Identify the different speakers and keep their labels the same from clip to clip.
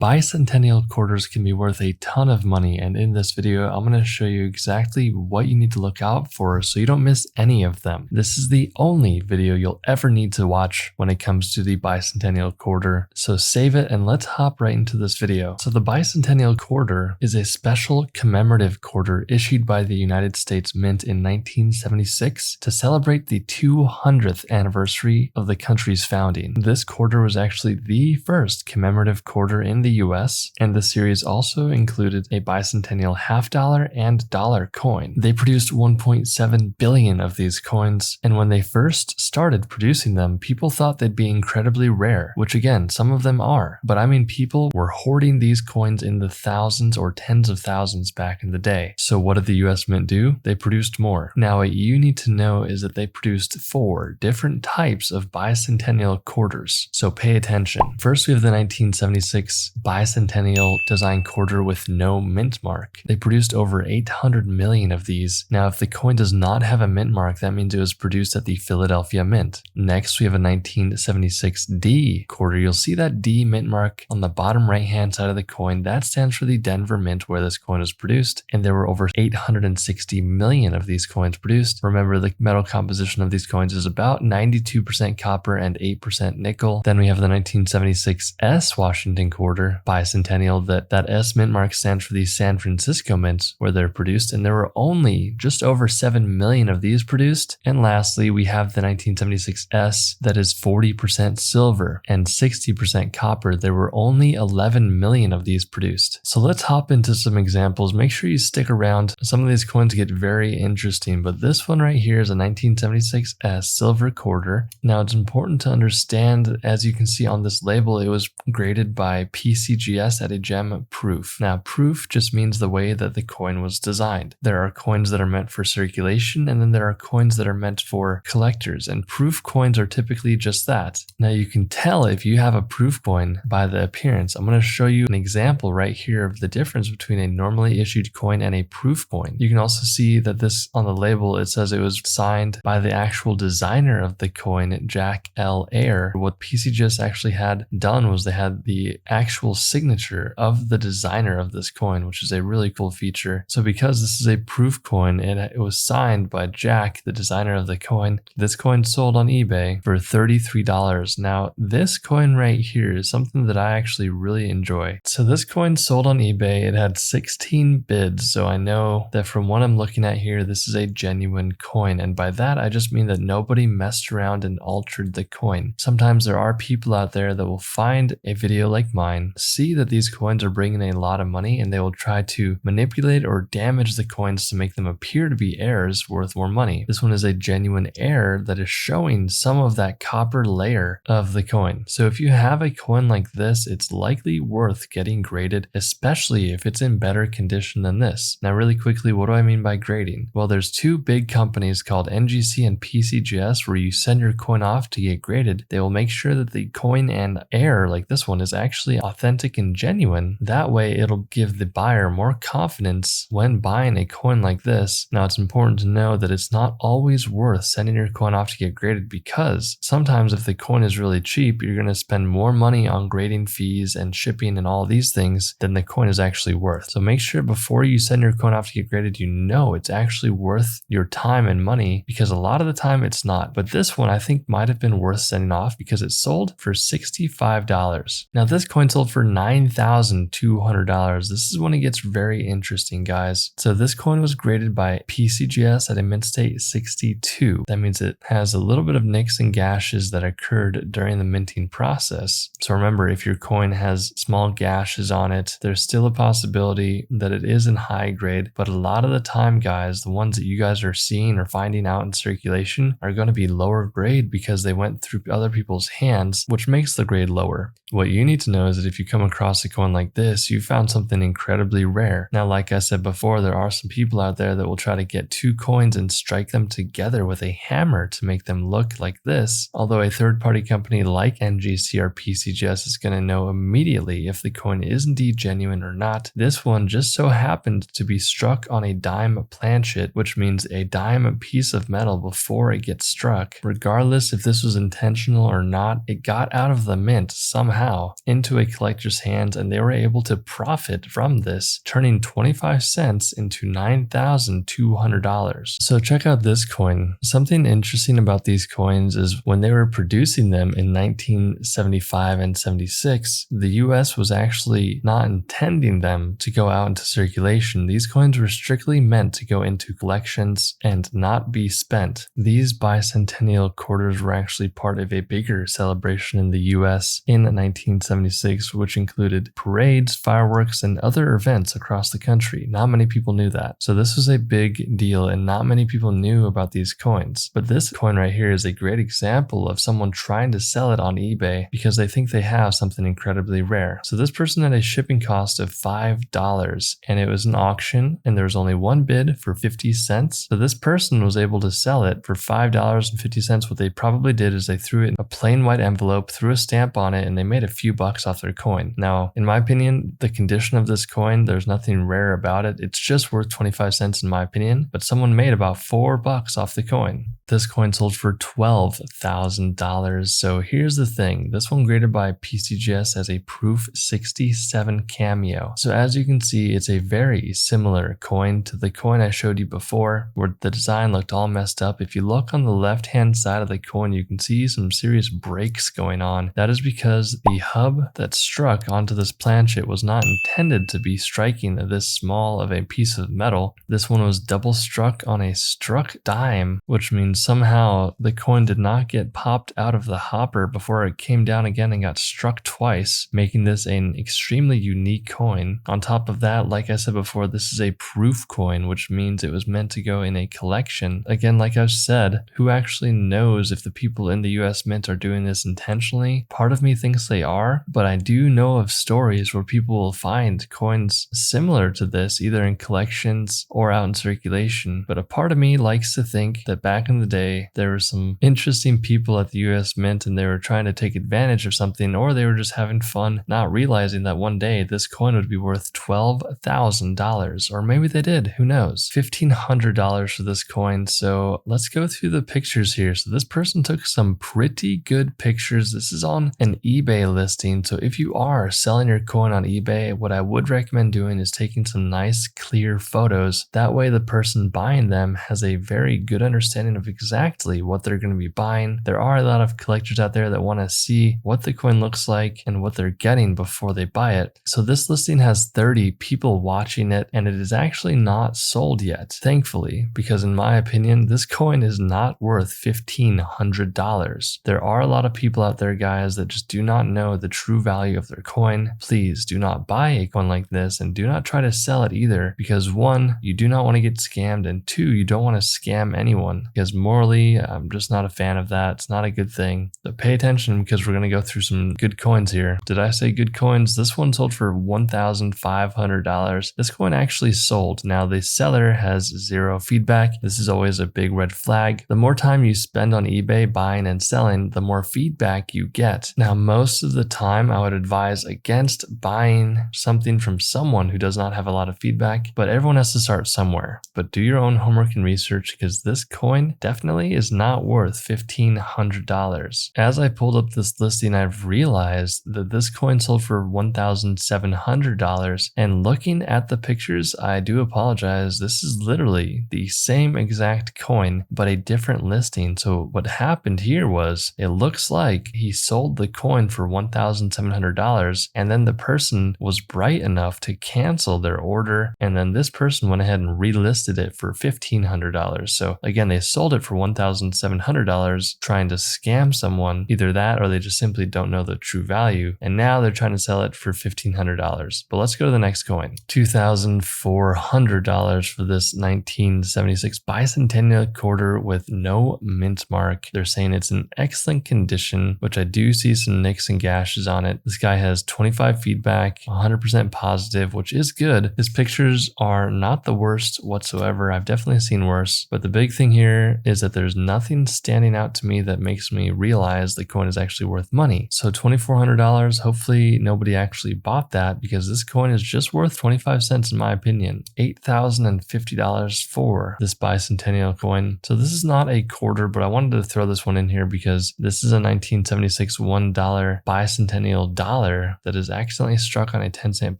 Speaker 1: Bicentennial quarters can be worth a ton of money, and in this video, I'm going to show you exactly what you need to look out for so you don't miss any of them. This is the only video you'll ever need to watch when it comes to the bicentennial quarter, so save it and let's hop right into this video. So the bicentennial quarter is a special commemorative quarter issued by the United States Mint in 1976 to celebrate the 200th anniversary of the country's founding. This quarter was actually the first commemorative quarter in the US, and the series also included a bicentennial $50 and dollar coin. They produced 1.7 billion of these coins, and when they first started producing them, people thought they'd be incredibly rare, which again, some of them are, but I mean people were hoarding these coins in the thousands or tens of thousands back in the day. So what did the US Mint do? They produced more. Now what you need to know is that they produced 4 different types of bicentennial quarters, so pay attention. First we have the 1976 bicentennial design quarter with no mint mark. They produced over 800 million of these. Now if the coin does not have a mint mark, that means it was produced at the Philadelphia Mint. Next we have a 1976 D quarter. You'll see that D mint mark on the bottom right hand side of the coin. That stands for the Denver Mint where this coin was produced, and there were over 860 million of these coins produced. Remember, the metal composition of these coins is about 92% copper and 8% nickel. Then we have the 1976 S Washington quarter bicentennial. That S mint mark stands for the San Francisco Mint where they're produced, and there were only just over 7 million of these produced. And lastly, we have the 1976 S that is 40% silver and 60% copper. There were only 11 million of these produced. So let's hop into some examples. Make sure you stick around. Some of these coins get very interesting, but this one right here is a 1976 S silver quarter. Now it's important to understand, as you can see on this label, it was graded by PCGS at a gem proof. Now proof just means the way that the coin was designed. There are coins that are meant for circulation, and then there are coins that are meant for collectors, and proof coins are typically just that. Now you can tell if you have a proof coin by the appearance. I'm going to show you an example right here of the difference between a normally issued coin and a proof coin. You can also see that this on the label, it says it was signed by the actual designer of the coin, Jack L. Ayer. What PCGS actually had done was they had the actual signature of the designer of this coin, which is a really cool feature. So because this is a proof coin, it was signed by Jack, the designer of the coin. This coin sold on eBay for $33. Now this coin right here is something that I actually really enjoy. So this coin sold on eBay. It had 16 bids, so I know that from what I'm looking at here, this is a genuine coin, and by that I just mean that nobody messed around and altered the coin. Sometimes there are people out there that will find a video like mine, see that these coins are bringing a lot of money, and they will try to manipulate or damage the coins to make them appear to be heirs worth more money. This one is a genuine heir that is showing some of that copper layer of the coin. So if you have a coin like this, it's likely worth getting graded, especially if it's in better condition than this. Now really quickly, what do I mean by grading? Well, there's 2 big companies called NGC and PCGS where you send your coin off to get graded. They will make sure that the coin and heir like this one is actually authentic and genuine. That way it'll give the buyer more confidence when buying a coin like this. Now it's important to know that it's not always worth sending your coin off to get graded, because sometimes if the coin is really cheap, you're going to spend more money on grading fees and shipping and all these things than the coin is actually worth. So make sure before you send your coin off to get graded, you know it's actually worth your time and money, because a lot of the time it's not. But this one I think might have been worth sending off because it sold for $65. Now this coin sold for $9,200. This is when it gets very interesting, guys. So this coin was graded by PCGS at a mint state 62. That means it has a little bit of nicks and gashes that occurred during the minting process. So remember, if your coin has small gashes on it, there's still a possibility that it is in high grade. But a lot of the time, guys, the ones that you guys are seeing or finding out in circulation are going to be lower grade because they went through other people's hands, which makes the grade lower. What you need to know is that if you come across a coin like this, you found something incredibly rare. Now, like I said before, there are some people out there that will try to get 2 coins and strike them together with a hammer to make them look like this. Although a third-party company like NGC or PCGS is going to know immediately if the coin is indeed genuine or not. This one just so happened to be struck on a dime planchet, which means a dime piece of metal before it gets struck. Regardless if this was intentional or not, it got out of the mint somehow. somehow into a collector's hands, and they were able to profit from this, turning 25 cents into $9,200. So check out this coin. Something interesting about these coins is when they were producing them in 1975 and 76, the US was actually not intending them to go out into circulation. These coins were strictly meant to go into collections and not be spent. These bicentennial quarters were actually part of a bigger celebration in the US in 1976, which included parades, fireworks, and other events across the country. Not many people knew that. So this was a big deal, and not many people knew about these coins. But this coin right here is a great example of someone trying to sell it on eBay because they think they have something incredibly rare. So this person had a shipping cost of $5, and it was an auction, and there was only one bid for 50 cents. So this person was able to sell it for $5.50. What they probably did is they threw it in a plain white envelope, threw a stamp on it, and they made a few bucks off their coin. Now, in my opinion, the condition of this coin, there's nothing rare about it. It's just worth 25 cents in my opinion, but someone made about $4 off the coin. This coin sold for $12,000. So here's the thing. This one graded by PCGS as a Proof 67 Cameo. So as you can see, it's a very similar coin to the coin I showed you before, where the design looked all messed up. If you look on the left-hand side of the coin, you can see some serious breaks going on. That is because the hub that struck onto this planchet was not intended to be striking this small of a piece of metal. This one was double struck on a struck dime, which means somehow the coin did not get popped out of the hopper before it came down again and got struck twice, making this an extremely unique coin. On top of that, like I said before, this is a proof coin, which means it was meant to go in a collection. Again, like I've said, who actually knows if the people in the US Mint are doing this intentionally? Part of me thinks they are, but I do know of stories where people will find coins similar to this, either in collections or out in circulation. But a part of me likes to think that back in the day, there were some interesting people at the US Mint and they were trying to take advantage of something, or they were just having fun, not realizing that one day this coin would be worth $12,000. Or maybe they did, who knows? $1,500 for this coin. So let's go through the pictures here. So this person took some pretty good pictures. This is on an eBay listing. So if you are selling your coin on eBay, what I would recommend doing is taking some nice clear photos. That way the person buying them has a very good understanding of exactly what they're going to be buying. There are a lot of collectors out there that want to see what the coin looks like and what they're getting before they buy it. So this listing has 30 people watching it, and it is actually not sold yet, thankfully, because in my opinion, this coin is not worth $1,500. There are a lot of people out there, guys, that just do not know the true value of their coin. Please do not buy a coin like this, and do not try to sell it either, because one, you do not want to get scammed, and two, you don't want to scam anyone, because morally, I'm just not a fan of that. It's not a good thing. But pay attention, because we're going to go through some good coins here. Did I say good coins? This one sold for $1,500. This coin actually sold. Now the seller has zero feedback. This is always a big red flag. The more time you spend on eBay buying and selling, the more feedback you get. Now, most of the time I would advise against buying something from someone who does not have a lot of feedback, but everyone has to start somewhere. But do your own homework and research, because this coin definitely is not worth $1,500. As I pulled up this listing, I've realized that this coin sold for $1,700, and looking at the pictures, I do apologize. This is literally the same exact coin, but a different listing. So what happened here was, it looks like he sold the coin for $1,700, and then the person was bright enough to cancel their order, and then this person went ahead and relisted it for $1,500. So again, they sold it for $1,700 trying to scam someone. Either that, or they just simply don't know the true value, and now they're trying to sell it for $1,500. But let's go to the next coin. $2,400 for this 1976 Bicentennial quarter with no mint mark. They're saying it's in excellent condition, which I do see some nicks and gashes on it. This guy has 25 feedback, 100% positive, which is good. His pictures are not the worst whatsoever. I've definitely seen worse, but the big thing here is that there's nothing standing out to me that makes me realize the coin is actually worth money. So $2,400, hopefully nobody actually bought that, because this coin is just worth 25 cents in my opinion. $8,050 for this Bicentennial coin. So this is not a quarter, but I wanted to throw this one in here because this is a 1976 $1 Bicentennial dollar that is accidentally struck on a 10-cent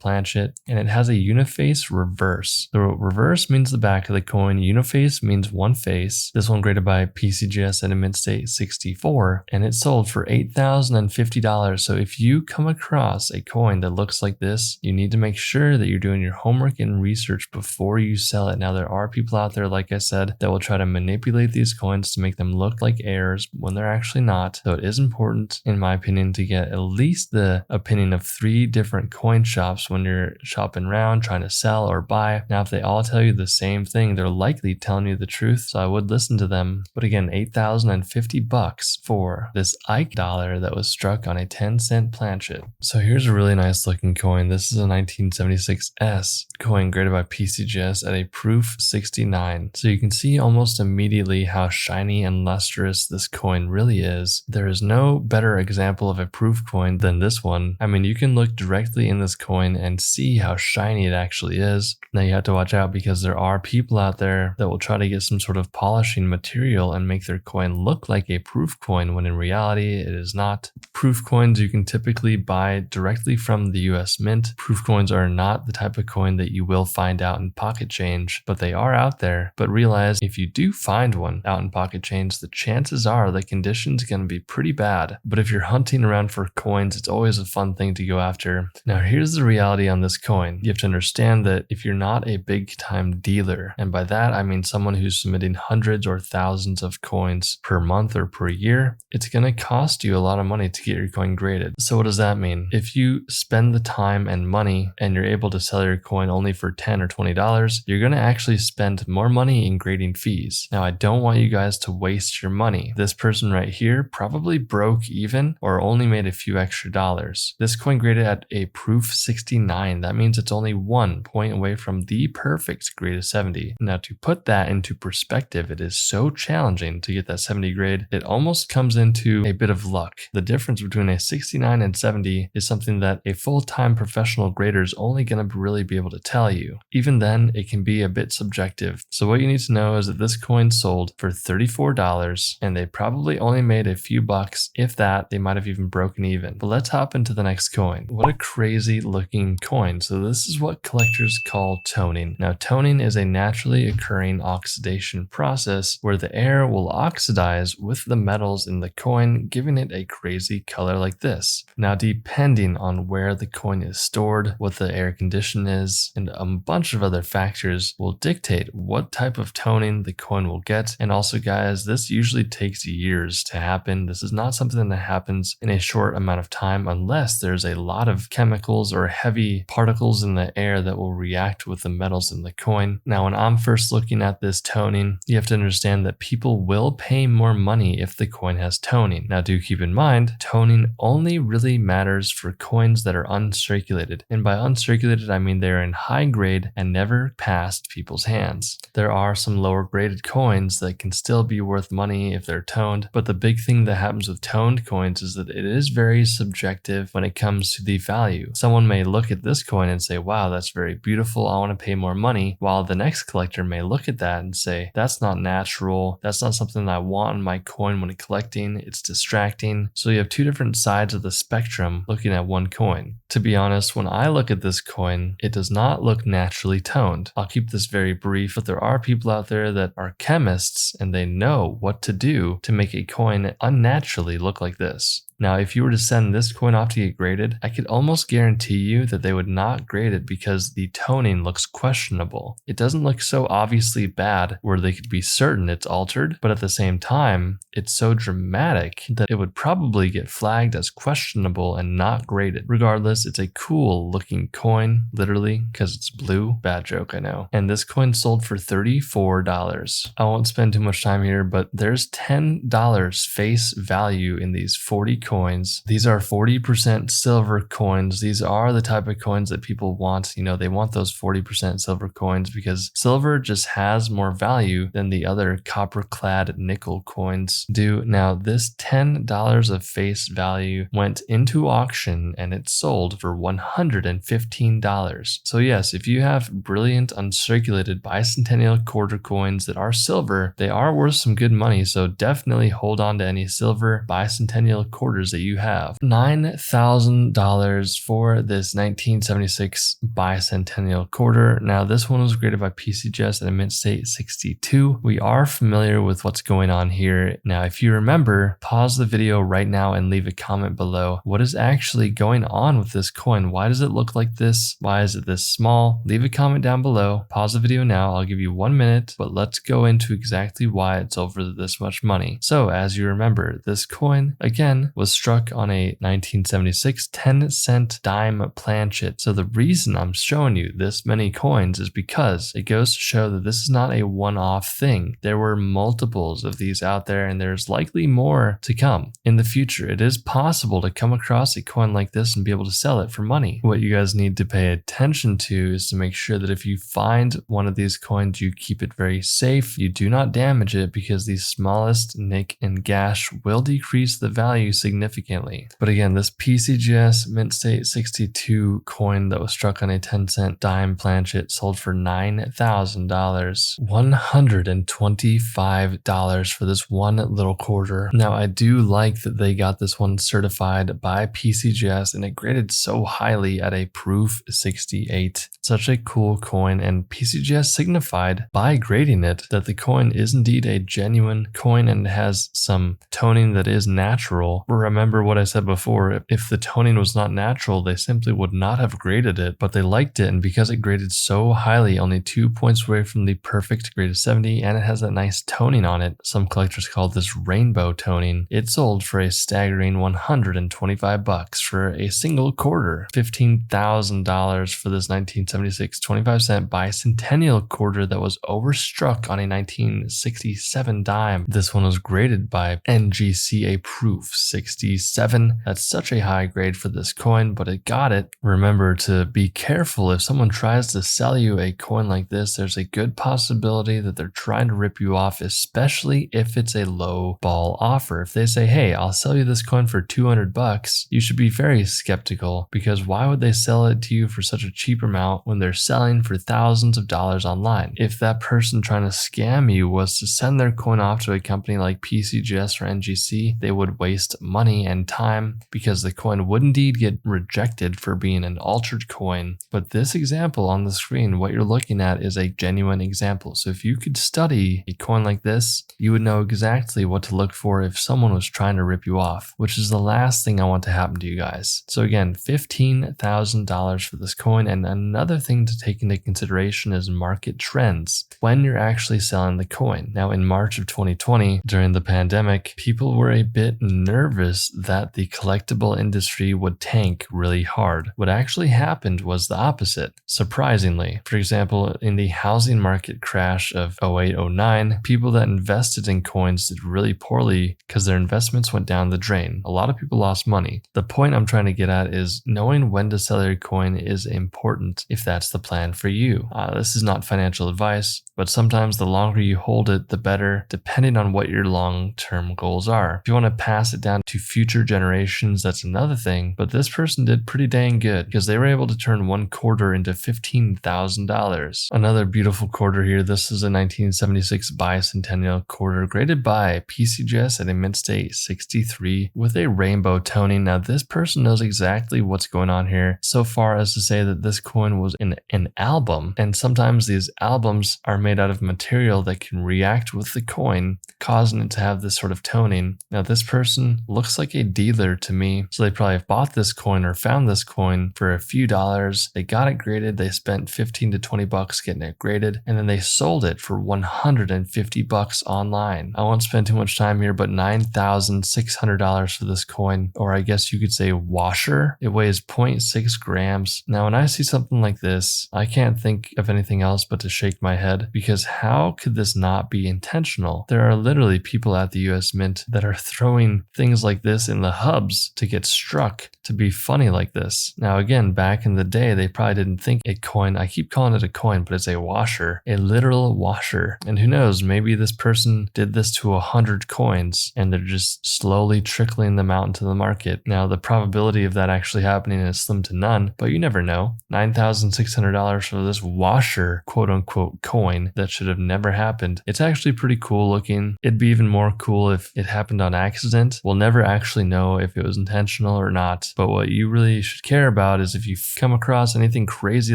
Speaker 1: planchet, and it has a uniface reverse. The reverse means the back of the coin, uniface means one face. This one graded by PCGS at a mint state 64, and it sold for $8,050. So if you come across a coin that looks like this, you need to make sure that you're doing your homework and research before you sell it. Now, there are people out there, like I said, that will try to manipulate these coins to make them look like heirs when they're actually not. So it is important, in my opinion, to get at least the opinion of 3 different coin shops when you're shopping around trying to sell or buy. Now, if they all tell you the same thing, they're likely telling you the truth, so I would listen to them. But again, $8,050 for this Ike dollar that was struck on a 10-cent planchet. So here's a really nice looking coin. This is a 1976 S coin graded by PCGS at a proof 69. So you can see almost immediately how shiny and lustrous this coin really is. There is no better example of a proof coin than this one. I mean, you can look directly in this coin and see how shiny it actually is. Now you have to watch out because there are people out there that will try to get some sort of polishing material and make their coin look like a proof coin when in reality it is not. Proof coins you can typically buy directly from the US Mint. Proof coins are not the type of coin that you will find out in pocket change, but they are out there. But realize if you do find one out in pocket change, the chances are the condition's going to be pretty bad. But if you're hunting around for coins, it's always a fun thing to go after. Now here's the reality on this coin. You have to understand that if you're not a big time dealer, and by that I mean someone who's submitting hundreds or thousands of coins per month or per year, it's going to cost you a lot of money to get your coin graded. So what does that mean? If you spend the time and money and you're able to sell your coin only for $10 or $20, you're going to actually spend more money in grading fees. Now, I don't want you guys to waste your money. This person right here probably broke even or only made a few extra dollars. This coin graded at a proof 69. That means it's only 1 point away from the perfect grade of 70. Now, to put that into perspective, it is so challenging to get that 70 grade. It almost comes into a bit of luck. The difference between a 69 and 70 is something that a full-time professional grader is only going to really be able to tell you. Even then, it can be a bit subjective. So what you need to know is that this coin sold for $34 and they probably only made a few bucks. If that, they might have even broken even. But let's hop into the next coin. What a crazy looking coin. So this is what collectors call toning. Now, toning is a naturally occurring oxidation process where the air will oxidize with the metals in the coin, giving it a crazy color like this. Now, depending on where the coin is stored, what the air condition is, and a bunch of other factors will dictate what type of toning the coin will get. And also, guys, this usually takes years to happen. This is not something that happens in a short amount of time unless there's a lot of chemicals or heavy particles in the air that will react with the metals in the coin. Now, when I'm first looking at this toning, you have to understand that people will pay more money if the coin has toning. Now, do keep in mind, toning only really matters for coins that are uncirculated. And by uncirculated, I mean they're in high grade and never passed people's hands. There are some lower graded coins that can still be worth money if they're toned, but the big thing that happens with toned coins is that it is very subjective when it comes to the value. Someone may look at this coin and say, wow, that's very beautiful, I want to pay more money, while the next collector may look at that and say, that's not natural, that's not something that I want in my coin when collecting, it's distracting. So you have two different sides of the spectrum looking at one coin. To be honest, when I look at this coin, it does not look naturally toned. I'll keep this very brief, but there are people out there that are chemists and they know what to do to make a coin unnaturally look like this. Now, if you were to send this coin off to get graded, I could almost guarantee you that they would not grade it because the toning looks questionable. It doesn't look so obviously bad where they could be certain it's altered, but at the same time, it's so dramatic that it would probably get flagged as questionable and not graded. Regardless, it's a cool looking coin, literally, because it's blue. Bad joke, I know. And this coin sold for $34. I won't spend too much time here, but there's $10 face value in these 40 coins. These are 40% silver coins. These are the type of coins that people want. You know, they want those 40% silver coins because silver just has more value than the other copper-clad nickel coins do. Now, this $10 of face value went into auction and it sold for $115. So yes, if you have brilliant uncirculated bicentennial quarter coins that are silver, they are worth some good money. So definitely hold on to any silver bicentennial quarters that you have. $9,000 for this 1976 bicentennial quarter. Now this one was graded by PCGS at a mint state 62. We are familiar with what's going on here. Now, if you remember, pause the video right now and leave a comment below. What is actually going on with this coin? Why does it look like this? Why is it this small? Leave a comment down below. Pause the video now. I'll give you 1 minute, but let's go into exactly why it's over this much money. So as you remember, this coin again was struck on a 1976 10-cent dime planchet. So the reason I'm showing you this many coins is because it goes to show that this is not a one-off thing. There were multiples of these out there and there's likely more to come in the future. It is possible to come across a coin like this and be able to sell it for money. What you guys need to pay attention to is to make sure that if you find one of these coins, you keep it very safe. You do not damage it because the smallest nick and gash will decrease the value significantly. But again, this PCGS mint state 62 coin that was struck on a 10-cent dime planchet sold for $9,000. $125 for this one little quarter. Now, I do like that they got this one certified by PCGS and it graded so highly at a proof 68. Such a cool coin, and PCGS signified by grading it that the coin is indeed a genuine coin and has some toning that is natural. Remember what I said before, if the toning was not natural, they simply would not have graded it, but they liked it, and because it graded so highly, only 2 points away from the perfect grade of 70, and it has that nice toning on it. Some collectors call this rainbow toning. It sold for a staggering $125 for a single quarter. $15,000 for this 1976 25-cent bicentennial quarter that was overstruck on a 1967 dime. This one was graded by NGCA proof 67. That's such a high grade for this coin, but it got it. Remember to be careful if someone tries to sell you a coin like this. There's a good possibility that they're trying to rip you off, especially if it's a low ball offer. If they say, hey, I'll sell you this coin for $200, you should be very skeptical, because why would they sell it to you for such a cheap amount when they're selling for thousands of dollars online? If that person trying to scam you was to send their coin off to a company like PCGS or NGC, they would waste money and time because the coin would indeed get rejected for being an altered coin. But this example on the screen, what you're looking at is a genuine example. So if you could study a coin like this, you would know exactly what to look for if someone was trying to rip you off, which is the last thing I want to happen to you guys. So again, $15,000 for this coin. And another thing to take into consideration is market trends when you're actually selling the coin. Now, in March of 2020, during the pandemic, people were a bit nervous that the collectible industry would tank really hard. What actually happened was the opposite, surprisingly. For example, in the housing market crash of 08-09, people that invested in coins did really poorly because their investments went down the drain. A lot of people lost money. The point I'm trying to get at is knowing when to sell your coin is important if that's the plan for you. This is not financial advice, but sometimes the longer you hold it, the better, depending on what your long-term goals are. If you want to pass it down to future generations, that's another thing, but this person did pretty dang good because they were able to turn one quarter into $15,000. Another beautiful quarter here. This is a 1976 bicentennial quarter graded by PCGS at a mint state 63 with a rainbow toning. Now, this person knows exactly what's going on here, so far as to say that this coin was in an album, and sometimes these albums are made out of material that can react with the coin, causing it to have this sort of toning. Now, this person looks like a dealer to me, so they probably have bought this coin or found this coin for a few dollars. They got it graded. They spent 15 to 20 bucks getting it graded, and then they sold it for $150 online. I won't spend too much time here, but $9,600 for this coin, or I guess you could say washer. It weighs 0.6 grams. Now, when I see something like this, I can't think of anything else but to shake my head, because how could this not be intentional? There are literally people at the US Mint that are throwing things like this in the hubs to get struck to be funny like this. Now again, back in the day, they probably didn't think a coin, I keep calling it a coin, but it's a washer, a literal washer. And who knows, maybe this person did this to 100 coins and they're just slowly trickling them out into the market. Now the probability of that actually happening is slim to none, but you never know. $9,600 for this washer, quote unquote, coin that should have never happened. It's actually pretty cool looking. It'd be even more cool if it happened on accident. We'll never actually know if it was intentional or not. But what you really should care about is if you come across anything crazy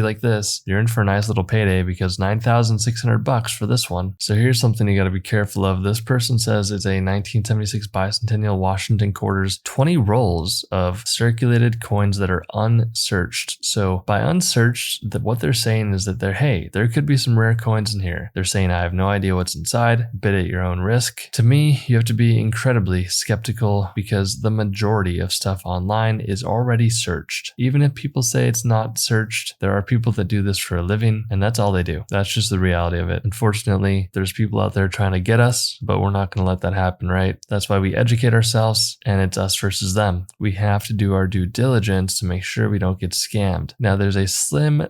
Speaker 1: like this, you're in for a nice little payday because $9,600 for this one. So here's something you got to be careful of. This person says it's a 1976 Bicentennial Washington quarters, 20 rolls of circulated coins that are unsearched. So by unsearched, what they're saying is that there could be some rare coins in here. They're saying, I have no idea what's inside, bid at your own risk. To me, you have to be incredibly skeptical because the majority of stuff online is already searched. Even if people say it's not searched, there are people that do this for a living and that's all they do. That's just the reality of it. Unfortunately, there's people out there trying to get us, but we're not going to let that happen, right? That's why we educate ourselves and it's us versus them. We have to do our due diligence to make sure we don't get scammed. Now, there's a slim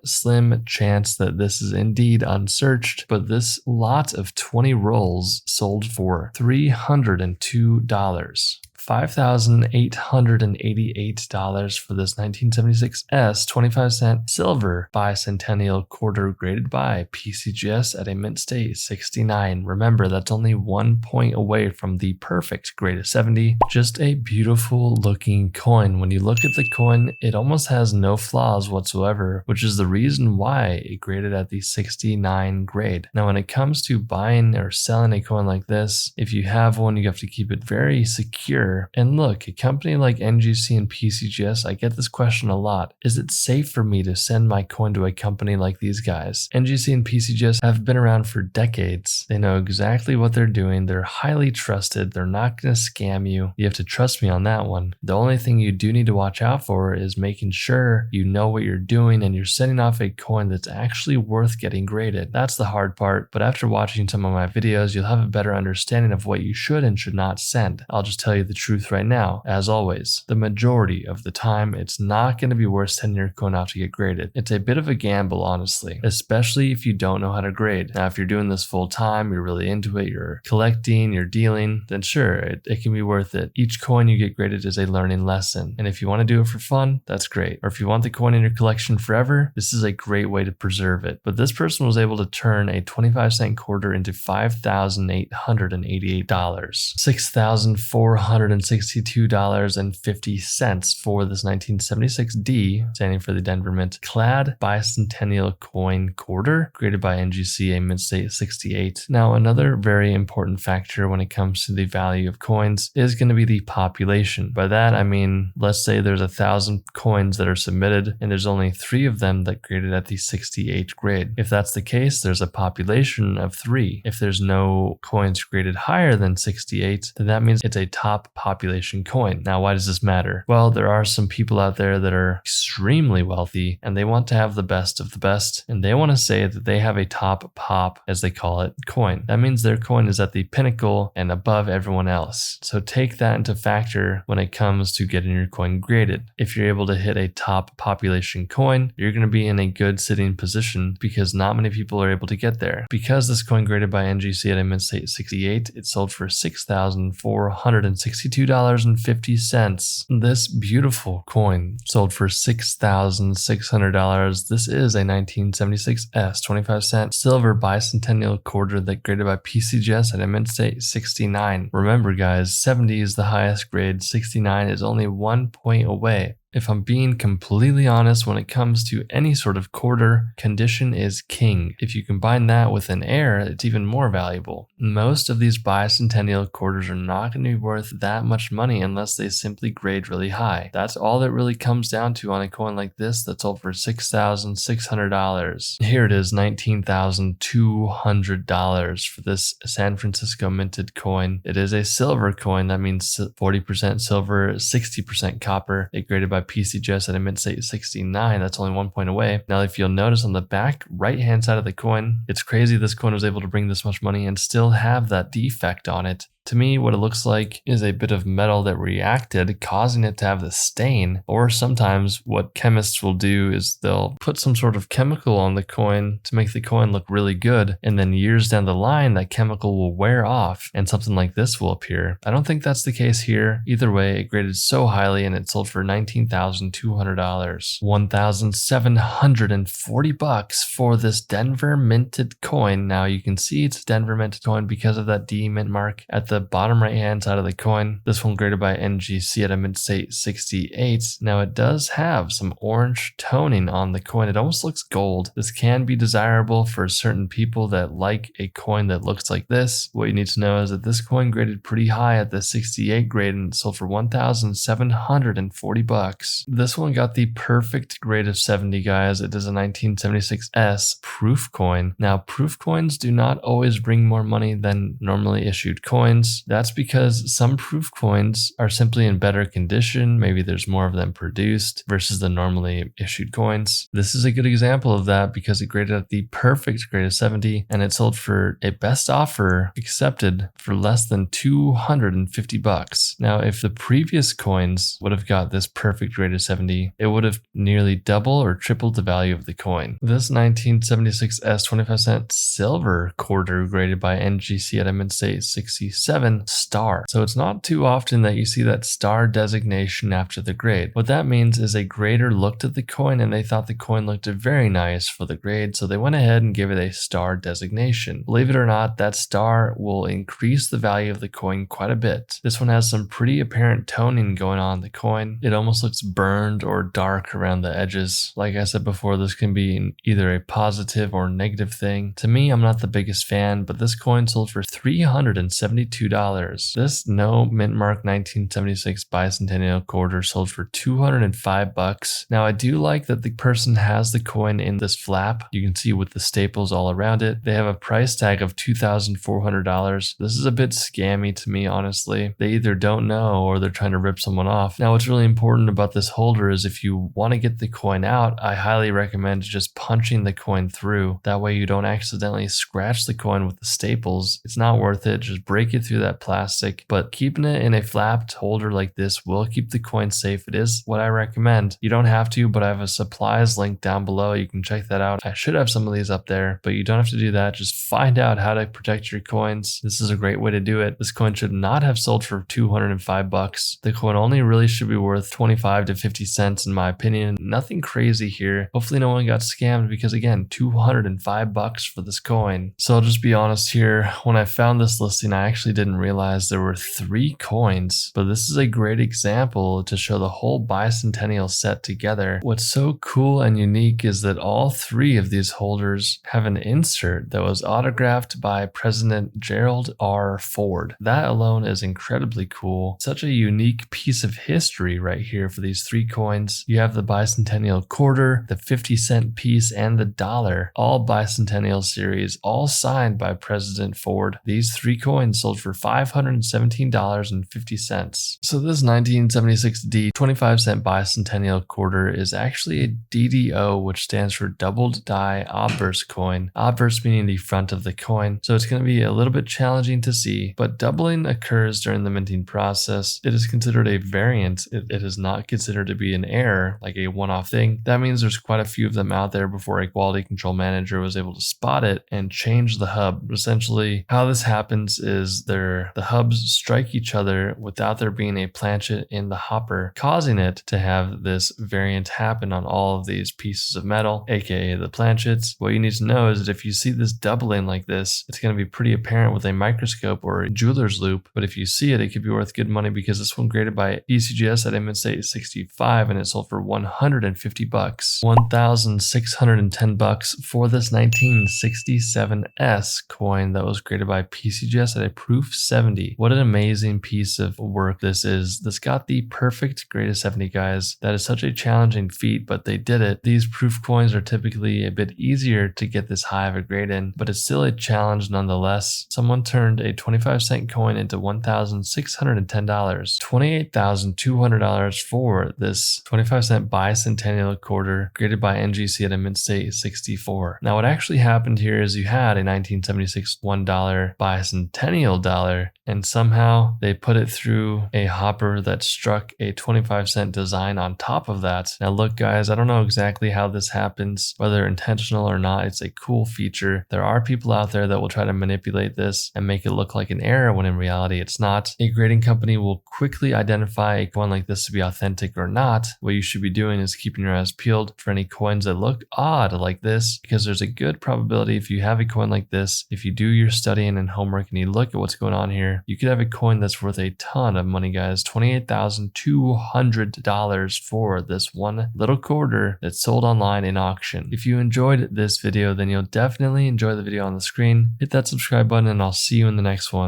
Speaker 1: chance that this is indeed unsearched, but this lot of 20 rolls sold for $302. $5,888 for this 1976S 25-cent silver bicentennial quarter graded by PCGS at a mint state 69. Remember, that's only 1 point away from the perfect grade of 70. Just a beautiful looking coin. When you look at the coin, it almost has no flaws whatsoever, which is the reason why it graded at the 69 grade. Now, when it comes to buying or selling a coin like this, if you have one, you have to keep it very secure. And look, a company like NGC and PCGS, I get this question a lot. Is it safe for me to send my coin to a company like these guys? NGC and PCGS have been around for decades. They know exactly what they're doing. They're highly trusted. They're not going to scam you. You have to trust me on that one. The only thing you do need to watch out for is making sure you know what you're doing and you're sending off a coin that's actually worth getting graded. That's the hard part. But after watching some of my videos, you'll have a better understanding of what you should and should not send. I'll just tell you the truth right now. As always, the majority of the time, it's not going to be worth sending your coin out to get graded. It's a bit of a gamble, honestly, especially if you don't know how to grade. Now, if you're doing this full time, you're really into it, you're collecting, you're dealing, then sure, it can be worth it. Each coin you get graded is a learning lesson. And if you want to do it for fun, that's great. Or if you want the coin in your collection forever, this is a great way to preserve it. But this person was able to turn a 25-cent quarter into $5,888, $6,462.50 for this 1976D, standing for the Denver Mint, clad bicentennial coin quarter, graded by NGC, a mint state 68. Now, another very important factor when it comes to the value of coins is going to be the population. By that, I mean, let's say there's 1,000 coins that are submitted and there's only 3 of them that graded at the 68 grade. If that's the case, there's a population of 3. If there's no coins graded higher than 68, then that means it's a top population coin. Now, why does this matter? Well, there are some people out there that are extremely wealthy and they want to have the best of the best, and they want to say that they have a top pop, as they call it, coin. That means their coin is at the pinnacle and above everyone else. So take that into factor when it comes to getting your coin graded. If you're able to hit a top population coin, you're going to be in a good sitting position because not many people are able to get there. Because this coin graded by NGC at a mint state 68, it sold for $6,462.50. This beautiful coin sold for $6,600. This is a 1976S 25-cent silver bicentennial quarter that graded by PCGS at a mint state 69. Remember guys, 70 is the highest grade, 69 is only 1 point away. If I'm being completely honest, when it comes to any sort of quarter, condition is king. If you combine that with an air, it's even more valuable. Most of these bicentennial quarters are not going to be worth that much money unless they simply grade really high. That's all that really comes down to on a coin like this that sold for $6,600. Here it is, $19,200 for this San Francisco minted coin. It is a silver coin. That means 40% silver, 60% copper. It graded by by PCGS at a mint state 69. That's only 1 point away. Now, if you'll notice on the back right-hand side of the coin, it's crazy this coin was able to bring this much money and still have that defect on it. To me, what it looks like is a bit of metal that reacted, causing it to have the stain. Or sometimes what chemists will do is they'll put some sort of chemical on the coin to make the coin look really good. And then years down the line, that chemical will wear off and something like this will appear. I don't think that's the case here. Either way, it graded so highly and it sold for $19,200. $1,740 for this Denver minted coin. Now you can see it's a Denver minted coin because of that D mint mark at the bottom right hand side of the coin. This one graded by NGC at a mint state 68. Now it does have some orange toning on the coin. It almost looks gold. This can be desirable for certain people that like a coin that looks like this. What you need to know is that this coin graded pretty high at the 68 grade and it sold for $1,740. This one got the perfect grade of 70, guys. It is a 1976S proof coin. Now proof coins do not always bring more money than normally issued coins. That's because some proof coins are simply in better condition. Maybe there's more of them produced versus the normally issued coins. This is a good example of that because it graded at the perfect grade of 70 and it sold for a best offer accepted for less than $250. Now, if the previous coins would have got this perfect grade of 70, it would have nearly double or tripled the value of the coin. This 1976S 25-cent silver quarter graded by NGC at a mint state 67 star. So it's not too often that you see that star designation after the grade. What that means is a grader looked at the coin and they thought the coin looked very nice for the grade, so they went ahead and gave it a star designation. Believe it or not, that star will increase the value of the coin quite a bit. This one has some pretty apparent toning going on the coin. It almost looks burned or dark around the edges. Like I said before, this can be either a positive or negative thing. To me, I'm not the biggest fan, but this coin sold for $372. This no mint mark 1976 Bicentennial quarter sold for $205. Now I do like that the person has the coin in this flap. You can see with the staples all around it. They have a price tag of $2,400. This is a bit scammy to me, honestly. They either don't know or they're trying to rip someone off. Now what's really important about this holder is if you want to get the coin out, I highly recommend just punching the coin through. That way you don't accidentally scratch the coin with the staples. It's not worth it. Just break it through that plastic, but keeping it in a flapped holder like this will keep the coin safe. It is what I recommend. You don't have to, but I have a supplies link down below. You can check that out. I should have some of these up there, but you don't have to do that. Just find out how to protect your coins. This is a great way to do it. This coin should not have sold for $205. The coin only really should be worth 25 to 50 cents in my opinion. Nothing crazy here. Hopefully no one got scammed because again, $205 for this coin. So I'll just be honest here. When I found this listing, I actually didn't realize there were 3 coins, but this is a great example to show the whole Bicentennial set together. What's so cool and unique is that all 3 of these holders have an insert that was autographed by President Gerald R. Ford. That alone is incredibly cool. Such a unique piece of history right here for these 3 coins. You have the Bicentennial quarter, the 50-cent piece, and the dollar. All Bicentennial series, all signed by President Ford. These 3 coins sold for $517.50. So this 1976D 25-cent Bicentennial quarter is actually a DDO, which stands for doubled die obverse coin. Obverse meaning the front of the coin. So it's going to be a little bit challenging to see, but doubling occurs during the minting process. It is considered a variant. It is not considered to be an error, like a one-off thing. That means there's quite a few of them out there before a quality control manager was able to spot it and change the hub. Essentially, how this happens is the hubs strike each other without there being a planchet in the hopper, causing it to have this variant happen on all of these pieces of metal, aka the planchets. What you need to know is that if you see this doubling like this, it's going to be pretty apparent with a microscope or a jeweler's loop, but if you see it, it could be worth good money because this one graded by ECGS at a mint state 65 and it sold for $150. $1,610 for this 1967S coin that was graded by PCGS at a proof proof 70. What an amazing piece of work this is. This got the perfect grade of 70, guys. That is such a challenging feat, but they did it. These proof coins are typically a bit easier to get this high of a grade in, but it's still a challenge nonetheless. Someone turned a 25-cent coin into $1,610, $28,200 for this 25-cent bicentennial quarter graded by NGC at a mint state 64. Now, what actually happened here is you had a 1976 $1 bicentennial dollar, and somehow they put it through a hopper that struck a 25-cent design on top of that. Now look, guys, I don't know exactly how this happens, whether intentional or not. It's a cool feature. There are people out there that will try to manipulate this and make it look like an error when in reality it's not. A grading company will quickly identify a coin like this to be authentic or not. What you should be doing is keeping your eyes peeled for any coins that look odd like this, because there's a good probability if you have a coin like this, if you do your studying and homework and you look at what's going on here, you could have a coin that's worth a ton of money, guys. $28,200 for this one little quarter that's sold online in auction. If you enjoyed this video, then you'll definitely enjoy the video on the screen. Hit that subscribe button and I'll see you in the next one.